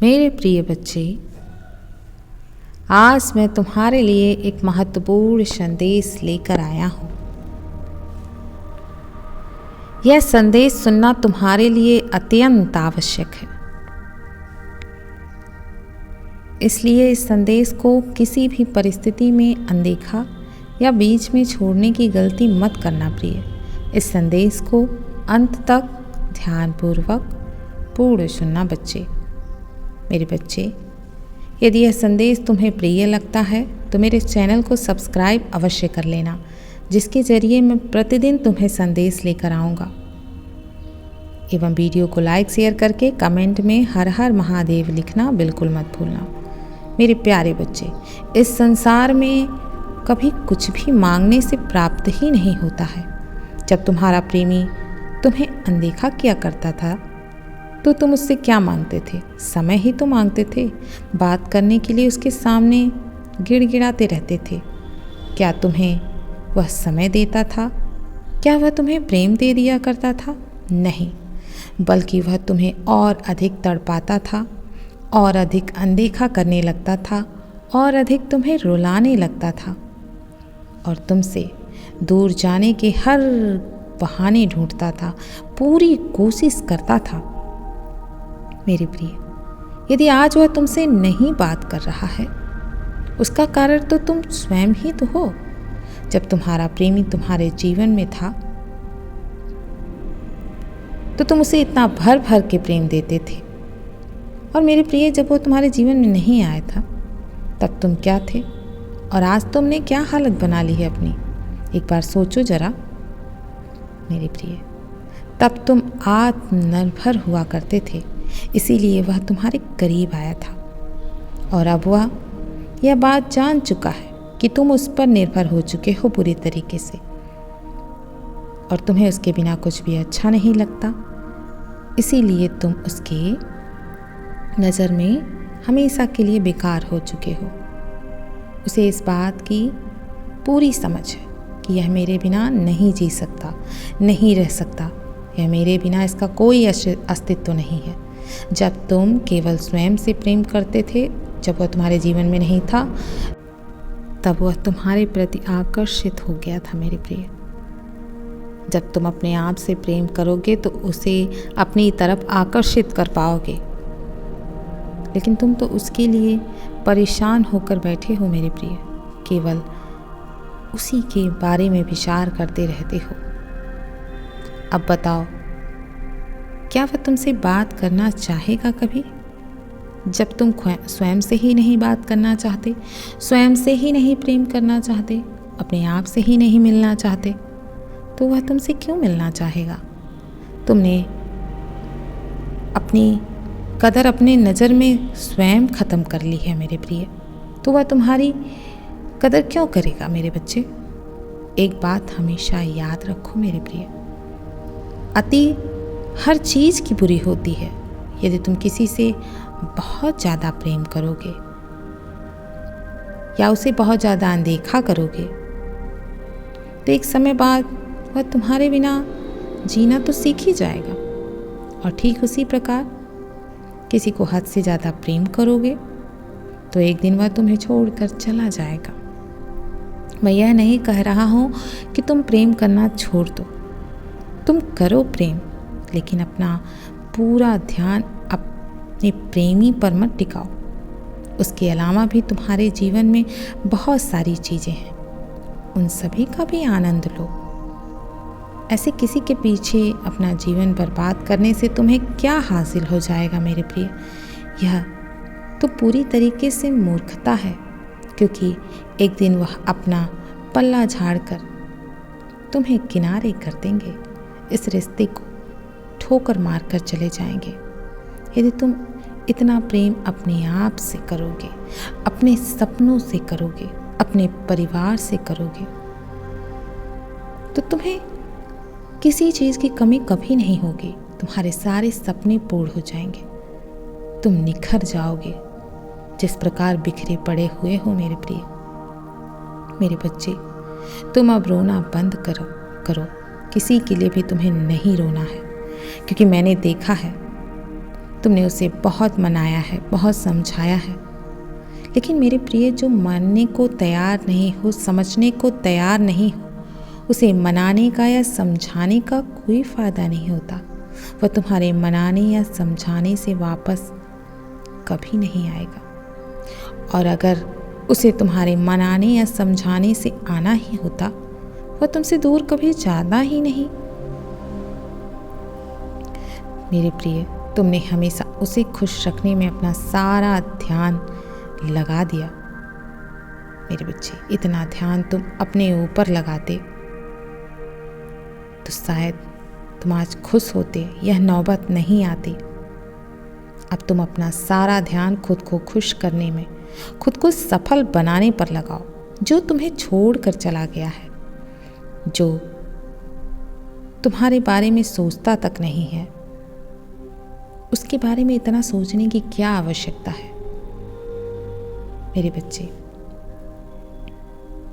मेरे प्रिय बच्चे, आज मैं तुम्हारे लिए एक महत्वपूर्ण संदेश लेकर आया हूँ। यह संदेश सुनना तुम्हारे लिए अत्यंत आवश्यक है। इसलिए इस संदेश को किसी भी परिस्थिति में अनदेखा या बीच में छोड़ने की गलती मत करना प्रिय। इस संदेश को अंत तक ध्यानपूर्वक पूर्ण सुनना बच्चे। मेरे बच्चे, यदि यह संदेश तुम्हें प्रिय लगता है तो मेरे चैनल को सब्सक्राइब अवश्य कर लेना, जिसके जरिए मैं प्रतिदिन तुम्हें संदेश लेकर आऊँगा। एवं वीडियो को लाइक शेयर करके कमेंट में हर हर महादेव लिखना बिल्कुल मत भूलना। मेरे प्यारे बच्चे, इस संसार में कभी कुछ भी मांगने से प्राप्त ही नहीं होता है। जब तुम्हारा प्रेमी तुम्हें अनदेखा किया करता था तो तुम उससे क्या मांगते थे? समय ही तो मांगते थे। बात करने के लिए उसके सामने गिड़गिड़ाते रहते थे। क्या तुम्हें वह समय देता था? क्या वह तुम्हें प्रेम दे दिया करता था? नहीं, बल्कि वह तुम्हें और अधिक तड़पाता था, और अधिक अनदेखा करने लगता था, और अधिक तुम्हें रुलाने लगता था, और तुमसे दूर जाने के हर बहाने ढूंढता था, पूरी कोशिश करता था। मेरे प्रिय, यदि आज वह तुमसे नहीं बात कर रहा है, उसका कारण तो तुम स्वयं ही तो हो। जब तुम्हारा प्रेमी तुम्हारे जीवन में था तो तुम उसे इतना भर भर के प्रेम देते थे। और मेरे प्रिय, जब वो तुम्हारे जीवन में नहीं आया था तब तुम क्या थे, और आज तुमने क्या हालत बना ली है अपनी? एक बार सोचो जरा। मेरे प्रिय, तब तुम आत्मनिर्भर हुआ करते थे, इसीलिए वह तुम्हारे करीब आया था। और अब वह यह बात जान चुका है कि तुम उस पर निर्भर हो चुके हो पूरी तरीके से, और तुम्हें उसके बिना कुछ भी अच्छा नहीं लगता। इसीलिए तुम उसके नज़र में हमेशा के लिए बेकार हो चुके हो। उसे इस बात की पूरी समझ है कि यह मेरे बिना नहीं जी सकता, नहीं रह सकता, यह मेरे बिना इसका कोई अस्तित्व नहीं है। जब तुम केवल स्वयं से प्रेम करते थे, जब वह तुम्हारे जीवन में नहीं था, तब वह तुम्हारे प्रति आकर्षित हो गया था मेरे प्रिय। जब तुम अपने आप से प्रेम करोगे तो उसे अपनी तरफ आकर्षित कर पाओगे, लेकिन तुम तो उसके लिए परेशान होकर बैठे हो मेरे प्रिय। केवल उसी के बारे में विचार करते रहते हो। अब बताओ, क्या वह तुमसे बात करना चाहेगा कभी? जब तुम स्वयं से ही नहीं बात करना चाहते, स्वयं से ही नहीं प्रेम करना चाहते, अपने आप से ही नहीं मिलना चाहते, तो वह तुमसे क्यों मिलना चाहेगा? तुमने अपनी कदर अपने नज़र में स्वयं ख़त्म कर ली है मेरे प्रिय, तो वह तुम्हारी कदर क्यों करेगा मेरे बच्चे? एक बात हमेशा याद रखो मेरे प्रिय, अति हर चीज़ की बुरी होती है। यदि तुम किसी से बहुत ज़्यादा प्रेम करोगे या उसे बहुत ज़्यादा अनदेखा करोगे तो एक समय बाद वह तुम्हारे बिना जीना तो सीख ही जाएगा। और ठीक उसी प्रकार किसी को हद से ज़्यादा प्रेम करोगे तो एक दिन वह तुम्हें छोड़कर चला जाएगा। मैं यह नहीं कह रहा हूँ कि तुम प्रेम करना छोड़ दो, तुम करो प्रेम, लेकिन अपना पूरा ध्यान अपने प्रेमी पर मत टिकाओ। उसके अलावा भी तुम्हारे जीवन में बहुत सारी चीज़ें हैं, उन सभी का भी आनंद लो। ऐसे किसी के पीछे अपना जीवन बर्बाद करने से तुम्हें क्या हासिल हो जाएगा मेरे प्रिय? यह तो पूरी तरीके से मूर्खता है, क्योंकि एक दिन वह अपना पल्ला झाड़कर तुम्हें किनारे कर देंगे, इस रिश्ते को ठोकर मारकर चले जाएंगे। यदि तुम इतना प्रेम अपने आप से करोगे, अपने सपनों से करोगे, अपने परिवार से करोगे, तो तुम्हें किसी चीज़ की कमी कभी नहीं होगी। तुम्हारे सारे सपने पूर्ण हो जाएंगे, तुम निखर जाओगे जिस प्रकार बिखरे पड़े हुए हो मेरे प्रिय। मेरे बच्चे, तुम अब रोना बंद करो। किसी के लिए भी तुम्हें नहीं रोना है, क्योंकि मैंने देखा है तुमने उसे बहुत मनाया है, बहुत समझाया है, लेकिन मेरे प्रिय, जो मानने को तैयार नहीं हो, समझने को तैयार नहीं हो, उसे मनाने का या समझाने का कोई फ़ायदा नहीं होता। वह तुम्हारे मनाने या समझाने से वापस कभी नहीं आएगा। और अगर उसे तुम्हारे मनाने या समझाने से आना ही होता, वह तुमसे दूर कभी जाता ही नहीं। मेरे प्रिय, तुमने हमेशा उसे खुश रखने में अपना सारा ध्यान लगा दिया। मेरे बच्चे, इतना ध्यान तुम अपने ऊपर लगाते तो शायद तुम आज खुश होते, यह नौबत नहीं आती। अब तुम अपना सारा ध्यान खुद को खुश करने में, खुद को सफल बनाने पर लगाओ। जो तुम्हें छोड़कर चला गया है, जो तुम्हारे बारे में सोचता तक नहीं है, उसके बारे में इतना सोचने की क्या आवश्यकता है। मेरे बच्चे,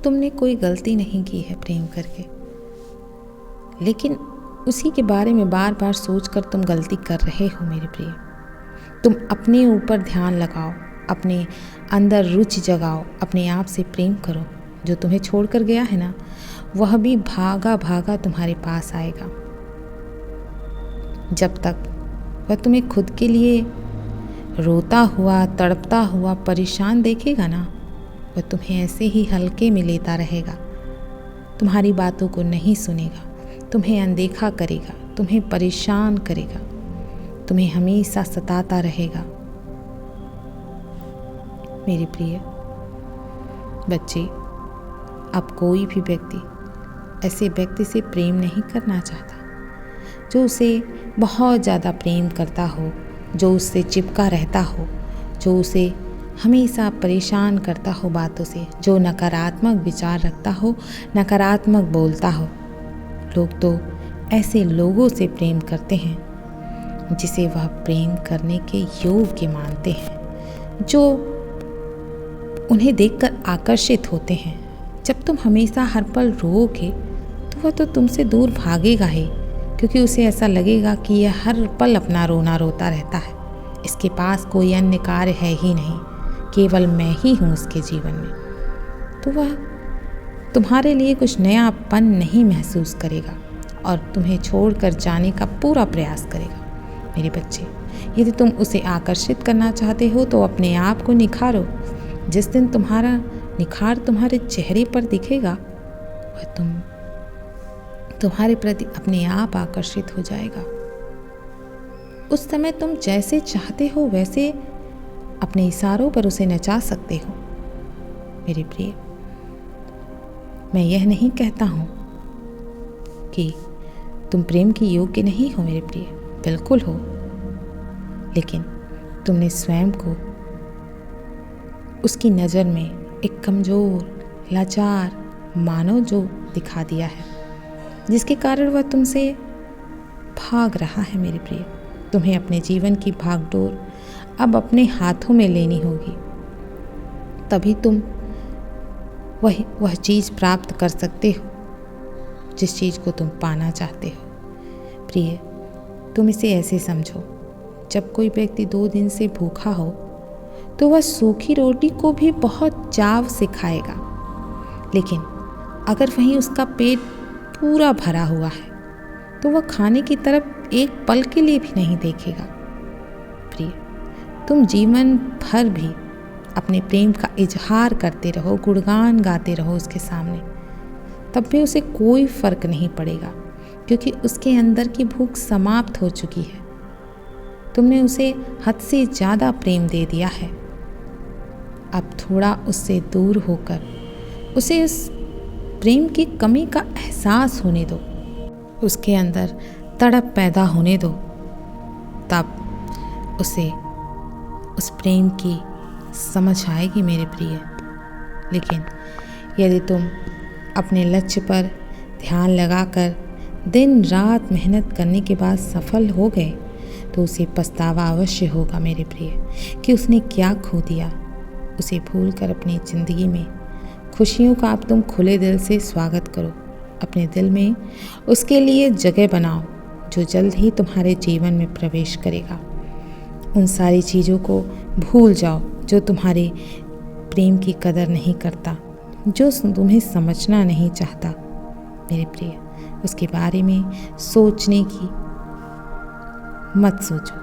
तुमने कोई गलती नहीं की है प्रेम करके, लेकिन उसी के बारे में बार बार सोचकर तुम गलती कर रहे हो। मेरे प्रिय, तुम अपने ऊपर ध्यान लगाओ, अपने अंदर रुचि जगाओ, अपने आप से प्रेम करो। जो तुम्हें छोड़कर गया है ना, वह भी भागा भागा तुम्हारे पास आएगा। जब तक वह तुम्हें खुद के लिए रोता हुआ, तड़पता हुआ, परेशान देखेगा ना, वह तुम्हें ऐसे ही हल्के में लेता रहेगा, तुम्हारी बातों को नहीं सुनेगा, तुम्हें अनदेखा करेगा, तुम्हें परेशान करेगा, तुम्हें हमेशा सताता रहेगा। मेरे प्रिय बच्चे, अब कोई भी व्यक्ति ऐसे व्यक्ति से प्रेम नहीं करना चाहता जो उसे बहुत ज़्यादा प्रेम करता हो, जो उससे चिपका रहता हो, जो उसे हमेशा परेशान करता हो बातों से, जो नकारात्मक विचार रखता हो, नकारात्मक बोलता हो। लोग तो ऐसे लोगों से प्रेम करते हैं जिसे वह प्रेम करने के योग्य मानते हैं, जो उन्हें देखकर आकर्षित होते हैं। जब तुम हमेशा हर पल रोओगे तो वह तो तुमसे दूर भागेगा ही, क्योंकि उसे ऐसा लगेगा कि यह हर पल अपना रोना रोता रहता है, इसके पास कोई अन्य कार्य है ही नहीं, केवल मैं ही हूँ उसके जीवन में। तो वह तुम्हारे लिए कुछ नयापन नहीं महसूस करेगा और तुम्हें छोड़कर जाने का पूरा प्रयास करेगा। मेरे बच्चे, यदि तुम उसे आकर्षित करना चाहते हो तो अपने आप को निखारो। जिस दिन तुम्हारा निखार तुम्हारे चेहरे पर दिखेगा, वह तुम्हारे प्रति अपने आप आकर्षित हो जाएगा। उस समय तुम जैसे चाहते हो वैसे अपने इशारों पर उसे नचा सकते हो। मेरे प्रिय, मैं यह नहीं कहता हूँ कि तुम प्रेम के योग्य नहीं हो। मेरे प्रिय, बिल्कुल हो, लेकिन तुमने स्वयं को उसकी नज़र में एक कमज़ोर, लाचार मानव जो दिखा दिया है, जिसके कारण वह तुमसे भाग रहा है। मेरे प्रिय, तुम्हें अपने जीवन की भागदौड़ अब अपने हाथों में लेनी होगी, तभी तुम वह चीज़ प्राप्त कर सकते हो जिस चीज़ को तुम पाना चाहते हो। प्रिय, तुम इसे ऐसे समझो, जब कोई व्यक्ति 2 दिन से भूखा हो तो वह सूखी रोटी को भी बहुत चाव से खाएगा, लेकिन अगर वहीं उसका पेट पूरा भरा हुआ है तो वह खाने की तरफ एक पल के लिए भी नहीं देखेगा। प्रिय, तुम जीवन भर भी अपने प्रेम का इजहार करते रहो, गुणगान गाते रहो उसके सामने, तब भी उसे कोई फर्क नहीं पड़ेगा, क्योंकि उसके अंदर की भूख समाप्त हो चुकी है। तुमने उसे हद से ज़्यादा प्रेम दे दिया है। अब थोड़ा उससे दूर होकर उसे उस प्रेम की कमी का एहसास होने दो, उसके अंदर तड़प पैदा होने दो, तब उसे उस प्रेम की समझ आएगी। मेरे प्रिय, लेकिन यदि तुम अपने लक्ष्य पर ध्यान लगाकर दिन रात मेहनत करने के बाद सफल हो गए तो उसे पछतावा अवश्य होगा। मेरे प्रिय, कि उसने क्या खो दिया। उसे भूलकर अपनी ज़िंदगी में खुशियों का अब तुम खुले दिल से स्वागत करो। अपने दिल में उसके लिए जगह बनाओ जो जल्द ही तुम्हारे जीवन में प्रवेश करेगा। उन सारी चीज़ों को भूल जाओ जो तुम्हारे प्रेम की कदर नहीं करता, जो तुम्हें समझना नहीं चाहता मेरे प्रिय। उसके बारे में सोचने की मत सोचो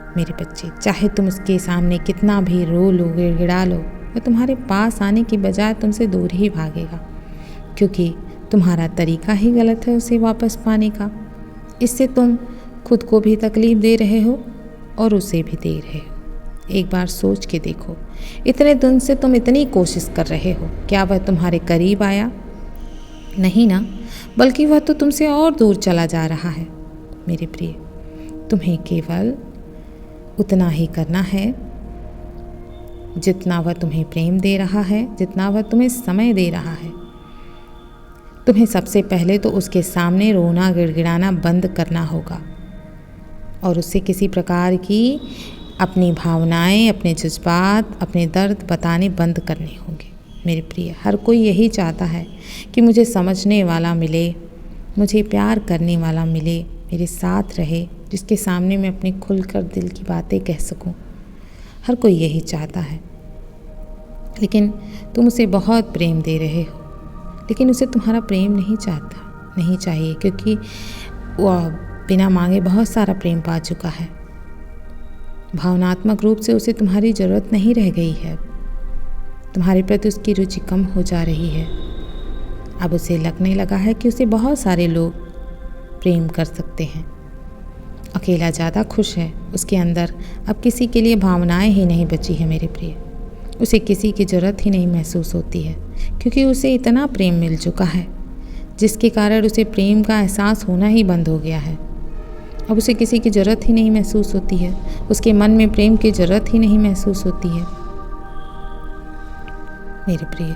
मेरे बच्चे। चाहे तुम उसके सामने कितना भी रो लो, गिड़गिड़ा लो, वह तुम्हारे पास आने की बजाय तुमसे दूर ही भागेगा, क्योंकि तुम्हारा तरीका ही गलत है उसे वापस पाने का। इससे तुम खुद को भी तकलीफ दे रहे हो और उसे भी दे रहे हो। एक बार सोच के देखो, इतने दिन से तुम इतनी कोशिश कर रहे हो, क्या वह तुम्हारे करीब आया? नहीं ना, बल्कि वह तो तुमसे और दूर चला जा रहा है मेरे प्रिय। तुम्हें केवल उतना ही करना है जितना वह तुम्हें प्रेम दे रहा है, जितना वह तुम्हें समय दे रहा है। तुम्हें सबसे पहले तो उसके सामने रोना गिड़गिड़ाना बंद करना होगा और उससे किसी प्रकार की अपनी भावनाएं, अपने जज्बात, अपने दर्द बताने बंद करने होंगे मेरे प्रिय। हर कोई यही चाहता है कि मुझे समझने वाला मिले, मुझे प्यार करने वाला मिले, मेरे साथ रहे, जिसके सामने मैं अपनी खुलकर दिल की बातें कह सकूं। हर कोई यही चाहता है, लेकिन तुम उसे बहुत प्रेम दे रहे हो, लेकिन उसे तुम्हारा प्रेम नहीं चाहता, नहीं चाहिए, क्योंकि वह बिना मांगे बहुत सारा प्रेम पा चुका है। भावनात्मक रूप से उसे तुम्हारी ज़रूरत नहीं रह गई है। तुम्हारे प्रति उसकी रुचि कम हो जा रही है। अब उसे लगने लगा है कि उसे बहुत सारे लोग प्रेम कर सकते हैं। अकेला ज़्यादा खुश है। उसके अंदर अब किसी के लिए भावनाएं ही नहीं बची है मेरे प्रिय। उसे किसी की ज़रूरत ही नहीं महसूस होती है, क्योंकि उसे इतना प्रेम मिल चुका है, जिसके कारण उसे प्रेम का एहसास होना ही बंद हो गया है। अब उसे किसी की ज़रूरत ही नहीं महसूस होती है। उसके मन में प्रेम की ज़रूरत ही नहीं महसूस होती है मेरे प्रिय।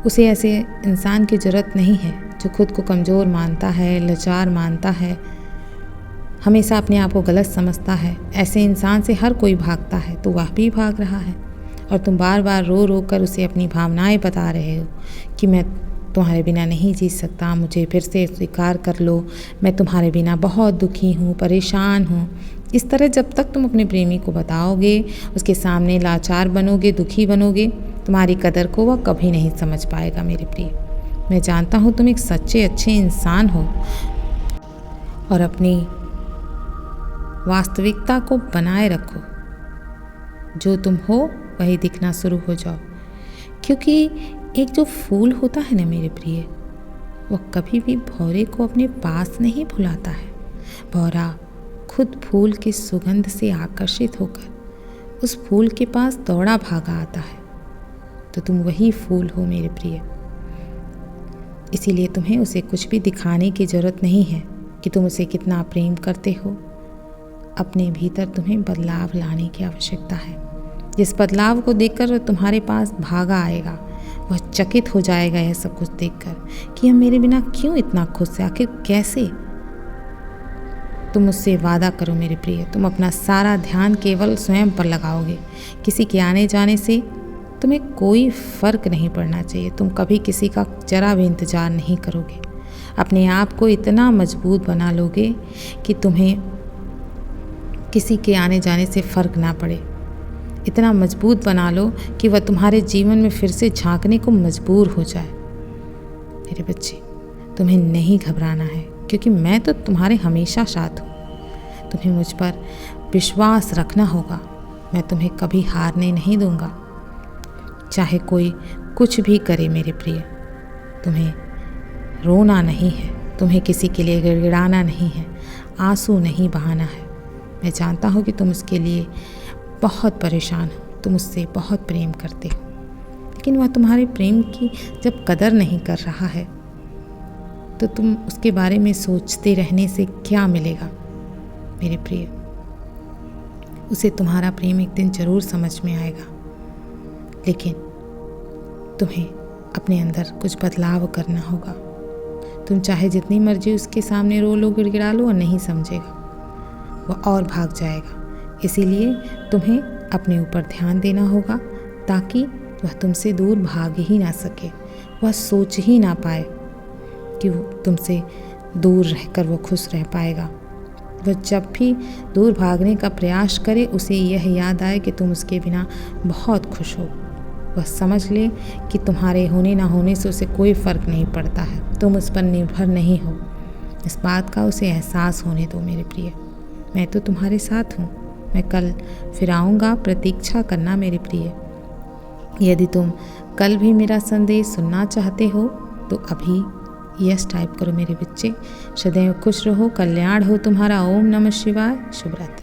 उसे ऐसे इंसान की ज़रूरत नहीं है जो खुद को कमज़ोर मानता है, लाचार मानता है, हमेशा अपने आप को गलत समझता है। ऐसे इंसान से हर कोई भागता है, तो वह भी भाग रहा है और तुम बार बार रो रो कर उसे अपनी भावनाएं बता रहे हो कि मैं तुम्हारे बिना नहीं जी सकता, मुझे फिर से स्वीकार कर लो, मैं तुम्हारे बिना बहुत दुखी हूँ, परेशान हूँ। इस तरह जब तक तुम अपने प्रेमी को बताओगे, उसके सामने लाचार बनोगे, दुखी बनोगे, तुम्हारी कदर को वह कभी नहीं समझ पाएगा मेरे प्रिय। मैं जानता हूँ तुम एक सच्चे अच्छे इंसान हो और अपनी वास्तविकता को बनाए रखो। जो तुम हो वही दिखना शुरू हो जाओ, क्योंकि एक जो फूल होता है ना मेरे प्रिय, वह कभी भी भौरे को अपने पास नहीं बुलाता है। भौरा खुद फूल की सुगंध से आकर्षित होकर उस फूल के पास दौड़ा भागा आता है। तो तुम वही फूल हो मेरे प्रिय। इसीलिए तुम्हें उसे कुछ भी दिखाने की ज़रूरत नहीं है कि तुम उसे कितना प्रेम करते हो। अपने भीतर तुम्हें बदलाव लाने की आवश्यकता है। जिस बदलाव को देखकर वह तुम्हारे पास भागा आएगा, वह चकित हो जाएगा यह सब कुछ देखकर कि हम मेरे बिना क्यों इतना खुश है, आखिर कैसे। तुम मुझसे वादा करो मेरे प्रिय, तुम अपना सारा ध्यान केवल स्वयं पर लगाओगे। किसी के आने जाने से तुम्हें कोई फ़र्क नहीं पड़ना चाहिए। तुम कभी किसी का जरा भी इंतज़ार नहीं करोगे। अपने आप को इतना मजबूत बना लोगे कि तुम्हें किसी के आने जाने से फ़र्क ना पड़े। इतना मजबूत बना लो कि वह तुम्हारे जीवन में फिर से झांकने को मजबूर हो जाए। मेरे बच्चे, तुम्हें नहीं घबराना है, क्योंकि मैं तो तुम्हारे हमेशा साथ हूँ। तुम्हें मुझ पर विश्वास रखना होगा। मैं तुम्हें कभी हारने नहीं दूंगा, चाहे कोई कुछ भी करे मेरे प्रिय। तुम्हें रोना नहीं है, तुम्हें किसी के लिए गिड़गिड़ाना नहीं है, आंसू नहीं बहाना है। मैं जानता हूँ कि तुम उसके लिए बहुत परेशान हो, तुम उससे बहुत प्रेम करते हो, लेकिन वह तुम्हारे प्रेम की जब कदर नहीं कर रहा है, तो तुम उसके बारे में सोचते रहने से क्या मिलेगा मेरे प्रिय। उसे तुम्हारा प्रेम एक दिन ज़रूर समझ में आएगा, लेकिन तुम्हें अपने अंदर कुछ बदलाव करना होगा। तुम चाहे जितनी मर्जी उसके सामने रो लो, गिड़गिड़ा लो, और नहीं समझेगा, वह और भाग जाएगा। इसीलिए तुम्हें अपने ऊपर ध्यान देना होगा, ताकि वह तुमसे दूर भाग ही ना सके, वह सोच ही ना पाए कि वो तुमसे दूर रहकर वो खुश रह पाएगा। वह जब भी दूर भागने का प्रयास करे उसे यह याद आए कि तुम उसके बिना बहुत खुश हो। वह समझ ले कि तुम्हारे होने ना होने से उसे कोई फ़र्क नहीं पड़ता है, तुम उस पर निर्भर नहीं हो। इस बात का उसे एहसास होने दो मेरे प्रिय। मैं तो तुम्हारे साथ हूँ। मैं कल फिर आऊँगा, प्रतीक्षा करना मेरे प्रिय। यदि तुम कल भी मेरा संदेश सुनना चाहते हो तो अभी यस टाइप करो मेरे बच्चे। सदैव खुश रहो, कल्याण हो तुम्हारा। ओम नमः शिवाय। शुभ रात्रि।